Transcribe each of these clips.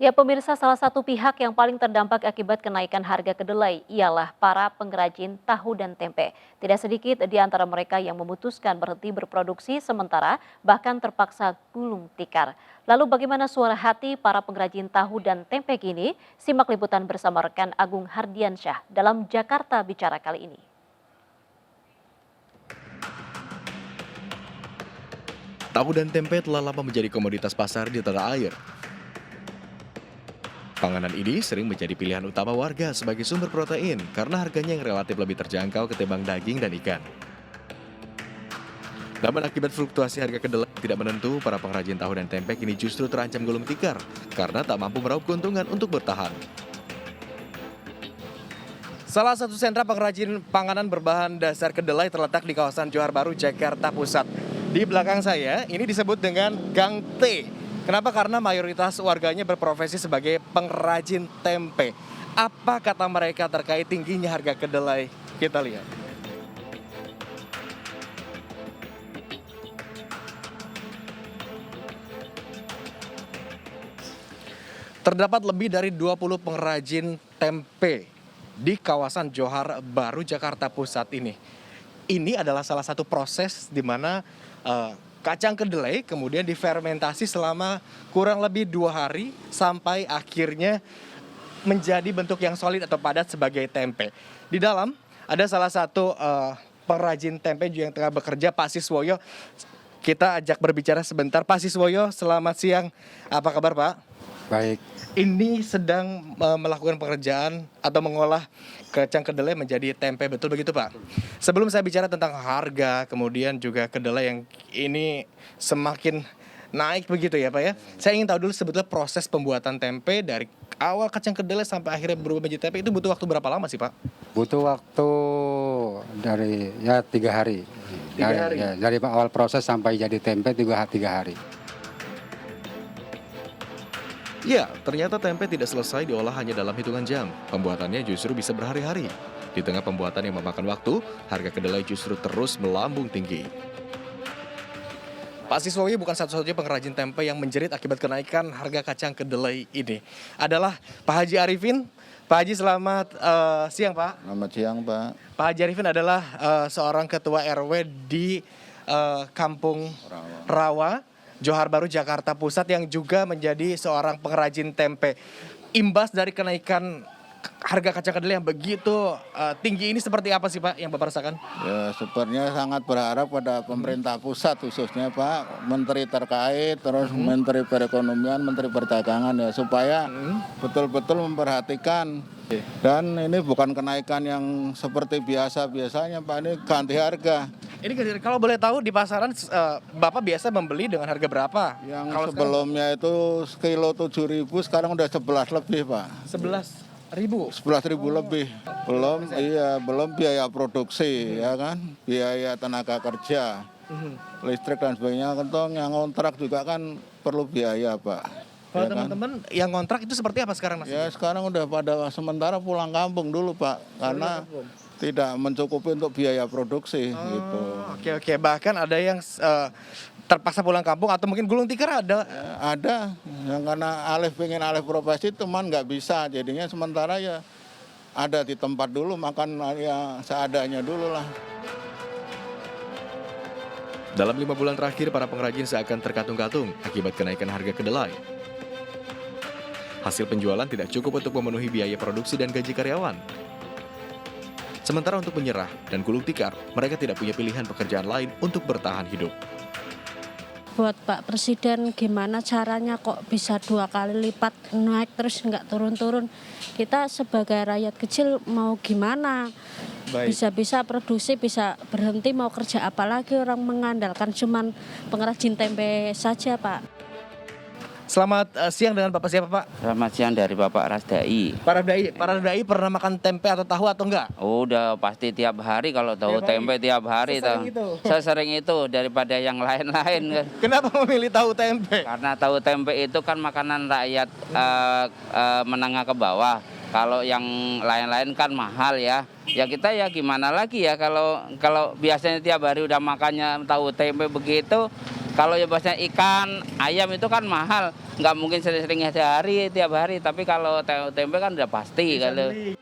Ya pemirsa, salah satu pihak yang paling terdampak akibat kenaikan harga kedelai ialah para pengrajin tahu dan tempe. Tidak sedikit di antara mereka yang memutuskan berhenti berproduksi sementara bahkan terpaksa gulung tikar. Lalu bagaimana suara hati para pengrajin tahu dan tempe kini? Simak liputan bersama rekan Agung Hardiansyah dalam Jakarta Bicara kali ini. Tahu dan tempe telah lama menjadi komoditas pasar di tanah air. Panganan ini sering menjadi pilihan utama warga sebagai sumber protein karena harganya yang relatif lebih terjangkau ketimbang daging dan ikan. Namun akibat fluktuasi harga kedelai tidak menentu, para pengrajin tahu dan tempe kini justru terancam gulung tikar karena tak mampu meraup keuntungan untuk bertahan. Salah satu sentra pengrajin panganan berbahan dasar kedelai terletak di kawasan Johar Baru, Jakarta Pusat. Di belakang saya, ini disebut dengan Gang T. Kenapa? Karena mayoritas warganya berprofesi sebagai pengrajin tempe. Apa kata mereka terkait tingginya harga kedelai? Kita lihat. Terdapat lebih dari 20 pengrajin tempe di kawasan Johar Baru, Jakarta Pusat ini. Ini adalah salah satu proses di mana kacang kedelai kemudian difermentasi selama kurang lebih 2 hari sampai akhirnya menjadi bentuk yang solid atau padat sebagai tempe. Di dalam ada salah satu pengrajin tempe juga yang tengah bekerja, Pak Siswoyo. Kita ajak berbicara sebentar. Pak Siswoyo, selamat siang. Apa kabar, Pak? Baik, Ini sedang melakukan pekerjaan atau mengolah kacang kedelai menjadi tempe, betul begitu Pak? Sebelum saya bicara tentang harga, kemudian juga kedelai yang ini semakin naik begitu ya Pak ya. Saya ingin tahu dulu sebetulnya proses pembuatan tempe dari awal kacang kedelai sampai akhirnya berubah menjadi tempe itu butuh waktu berapa lama sih Pak? butuh waktu dari 3 hari. 3 hari? Dari awal proses sampai jadi tempe 3 hari. Ya, ternyata tempe tidak selesai diolah hanya dalam hitungan jam. Pembuatannya justru bisa berhari-hari. Di tengah pembuatan yang memakan waktu, harga kedelai justru terus melambung tinggi. Pak Siswoyo bukan satu-satunya pengrajin tempe yang menjerit akibat kenaikan harga kacang kedelai ini. Adalah Pak Haji Arifin. Pak Haji, selamat siang Pak. Selamat siang, Pak. Pak Haji Arifin adalah seorang ketua RW di Kampung Rawa, Johar Baru, Jakarta Pusat yang juga menjadi seorang pengrajin tempe. Imbas dari kenaikan harga kacang kedelai yang begitu tinggi ini seperti apa sih Pak yang Bapak rasakan? Ya, sebenarnya sangat berharap pada pemerintah pusat khususnya Pak, Menteri terkait, terus Menteri Perekonomian, Menteri Perdagangan ya supaya betul-betul memperhatikan. Dan ini bukan kenaikan yang seperti biasanya Pak, ini ganti harga. Ini kalau boleh tahu di pasaran Bapak biasa membeli dengan harga berapa? Yang Kalau sebelumnya itu sekilo 7.000, sekarang udah 11 lebih Pak. 11.000. 11.000 lebih. Belum biaya produksi ya kan, biaya tenaga kerja, listrik dan sebagainya. Kentong yang kontrak juga kan perlu biaya Pak. Kalau Ya kan? teman-teman yang kontrak itu seperti apa sekarang Mas? Ya sekarang udah pada sementara pulang kampung dulu Pak, karena tidak mencukupi untuk biaya produksi gitu. Oke. Bahkan ada yang terpaksa pulang kampung atau mungkin gulung tikar ada. Ya, ada yang karena pengen alih profesi teman nggak bisa, jadinya sementara ya ada di tempat dulu, makan ya seadanya dulu lah. Dalam 5 bulan terakhir, para pengrajin seakan terkatung-katung akibat kenaikan harga kedelai. Hasil penjualan tidak cukup untuk memenuhi biaya produksi dan gaji karyawan. Sementara untuk menyerah dan gulung tikar, mereka tidak punya pilihan pekerjaan lain untuk bertahan hidup. Buat Pak Presiden gimana caranya kok bisa 2 kali lipat naik terus nggak turun-turun. Kita sebagai rakyat kecil mau gimana? Bisa-bisa produksi, bisa berhenti, mau kerja apa lagi, orang mengandalkan cuman pengrajin tempe saja Pak. Selamat siang, dengan Bapak siapa Pak? Selamat siang, dari Bapak Rasdai. Pak Radai pernah makan tempe atau tahu atau enggak? Udah pasti tiap hari, kalau tahu Tiap hari? tempe tiap hari Sesering tahu. itu? Sesering itu daripada yang lain-lain. Kenapa memilih tahu tempe? Karena tahu tempe itu kan makanan rakyat menengah ke bawah. Kalau yang lain-lain kan mahal ya. Ya kita ya gimana lagi ya, kalau biasanya tiap hari udah makannya tahu tempe begitu. Kalau ya bosnya ikan, ayam itu kan mahal, nggak mungkin sering-sering sehari, tiap hari. Tapi kalau tempe kan udah pasti kalau.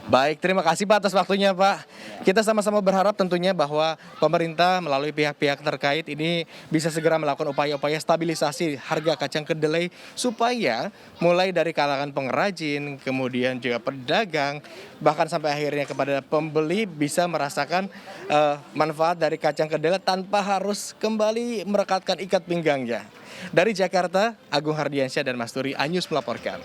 Baik, terima kasih Pak atas waktunya Pak. Kita sama-sama berharap tentunya bahwa pemerintah melalui pihak-pihak terkait ini bisa segera melakukan upaya-upaya stabilisasi harga kacang kedelai supaya mulai dari kalangan pengrajin, kemudian juga pedagang, bahkan sampai akhirnya kepada pembeli bisa merasakan manfaat dari kacang kedelai tanpa harus kembali merekatkan ikat pinggangnya. Dari Jakarta, Agung Hardiansyah dan Mas Turi Anyus melaporkan.